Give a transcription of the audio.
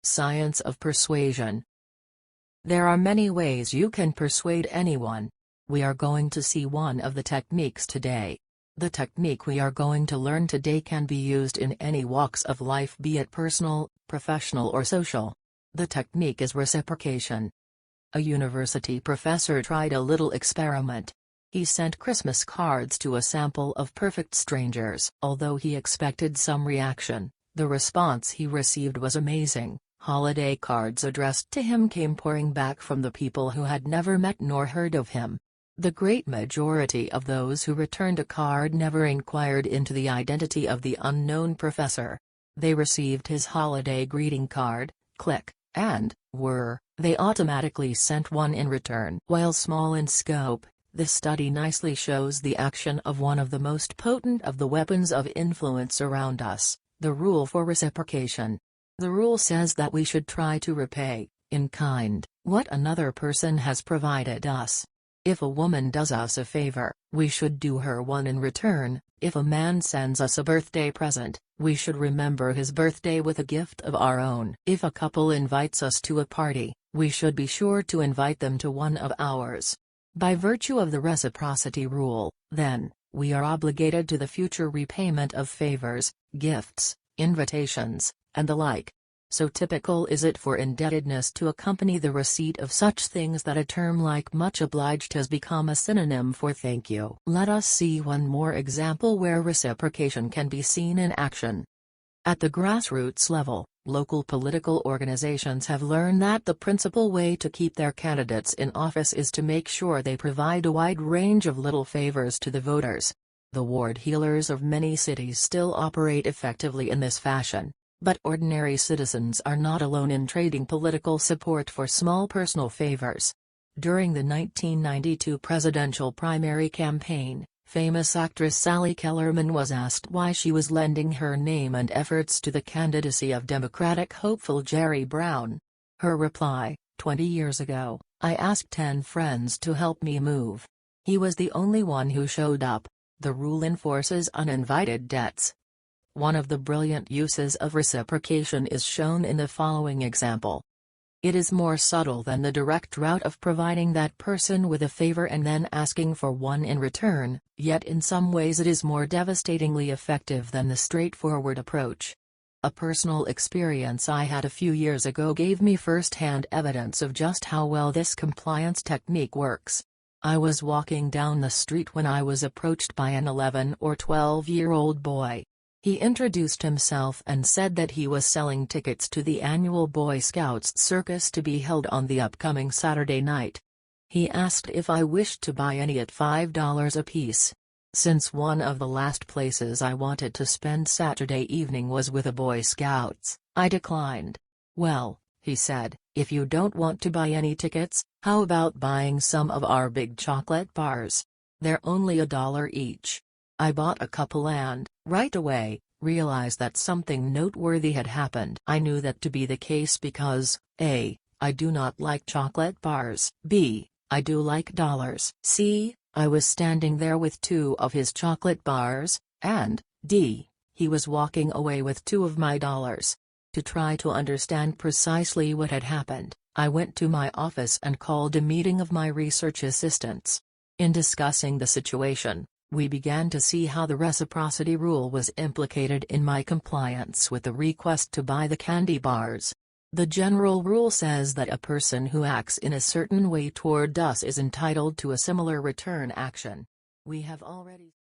Science of Persuasion. There are many ways you can persuade anyone. We are going to see one of the techniques today. The technique we are going to learn today can be used in any walks of life, be it personal, professional or social. The technique is reciprocation. A university professor tried a little experiment. He sent Christmas cards to a sample of perfect strangers. Although he expected some reaction, the response he received was amazing. Holiday cards addressed to him came pouring back from the people who had never met nor heard of him. The great majority of those who returned a card never inquired into the identity of the unknown professor. They received his holiday greeting card, click, and they automatically sent one in return. While small in scope, this study nicely shows the action of one of the most potent of the weapons of influence around us, the rule for reciprocation. The rule says that we should try to repay, in kind, what another person has provided us. If a woman does us a favor, we should do her one in return. If a man sends us a birthday present, we should remember his birthday with a gift of our own. If a couple invites us to a party, we should be sure to invite them to one of ours. By virtue of the reciprocity rule, then, we are obligated to the future repayment of favors, gifts, invitations, and the like. So typical is it for indebtedness to accompany the receipt of such things that a term like much obliged has become a synonym for thank you. Let us see one more example where reciprocation can be seen in action. At the grassroots level, local political organizations have learned that the principal way to keep their candidates in office is to make sure they provide a wide range of little favors to the voters. The ward heelers of many cities still operate effectively in this fashion. But ordinary citizens are not alone in trading political support for small personal favors. During the 1992 presidential primary campaign, famous actress Sally Kellerman was asked why she was lending her name and efforts to the candidacy of Democratic hopeful Jerry Brown. Her reply: 20 years ago, I asked 10 friends to help me move. He was the only one who showed up. The rule enforces uninvited debts. One of the brilliant uses of reciprocation is shown in the following example. It is more subtle than the direct route of providing that person with a favor and then asking for one in return, yet in some ways it is more devastatingly effective than the straightforward approach. A personal experience I had a few years ago gave me first-hand evidence of just how well this compliance technique works. I was walking down the street when I was approached by an 11 or 12-year-old boy. He introduced himself and said that he was selling tickets to the annual Boy Scouts circus to be held on the upcoming Saturday night. He asked if I wished to buy any at $5 apiece. Since one of the last places I wanted to spend Saturday evening was with the Boy Scouts, I declined. Well, he said, if you don't want to buy any tickets, how about buying some of our big chocolate bars? They're only $1 each. I bought a couple and, right away, realized that something noteworthy had happened. I knew that to be the case because, A, I do not like chocolate bars, B, I do like dollars, C, I was standing there with 2 of his chocolate bars, and, D, he was walking away with 2 of my dollars. To try to understand precisely what had happened, I went to my office and called a meeting of my research assistants. In discussing the situation, we began to see how the reciprocity rule was implicated in my compliance with the request to buy the candy bars. The general rule says that a person who acts in a certain way toward us is entitled to a similar return action. We have already